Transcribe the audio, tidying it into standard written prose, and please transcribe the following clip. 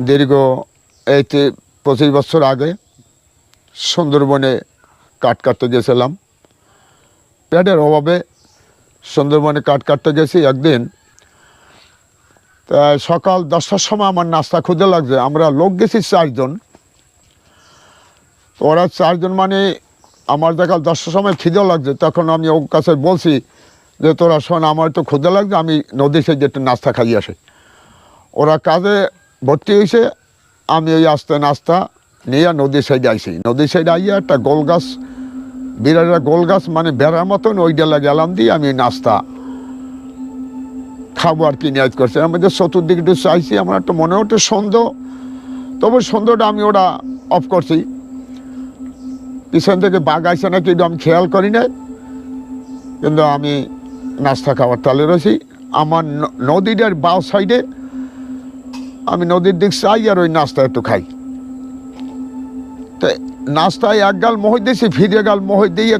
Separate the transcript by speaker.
Speaker 1: দীর্ঘ 25 বছর আগে সুন্দরবনে কাঠ কাটতে গেছিলাম। পেটের অভাবে সুন্দরবনে কাঠ কাটতে গেছি একদিন। তা সকাল 10টার সময় আমার নাস্তা খুঁজে লাগছে। আমরা লোক গেছি 4 জন। ওরা 4 জন মানে আমার দেখাল 10টার সময় খিদে লাগছে। তখন আমি ওর কাছে বলছি যে তোরা শোন, আমার একটু ক্ষুদে লাগছে, আমি নদী সাইডে একটু নাস্তা খাই আসি। ওরা কাজে ভর্তি হয়েছে, আমি ওই আস্তে নাস্তা নিয়ে নদীর সাইডে আইসি। নদীর সাইডে আইয়া একটা গোল গাছ, বিরাট একটা গোল গাছ মানে বেড়ার মতন, ওইটা গেলাম দিয়ে আমি নাস্তা খাবো আর কি নিয়াজ করছি। আমাদের চতুর্দিকে একটু চাইছি, আমার একটা মনে হচ্ছে সন্দেহ, তবে সন্দেহটা আমি ওটা অফ করছি। পিছন থেকে বাঘ আইসে নাকি এটা আমি খেয়াল করি নাই, কিন্তু আমি নাস্তা খাওয়ার তালে রয়েছি। আমার নদীটার বাঁ সাইডে আমি নদীর দিক চাই আর ওই নাস্তা একটু খাই। তো নাস্তায় এক গাল মোহ দিয়েছি, ফিরে গাল মোহ দিয়ে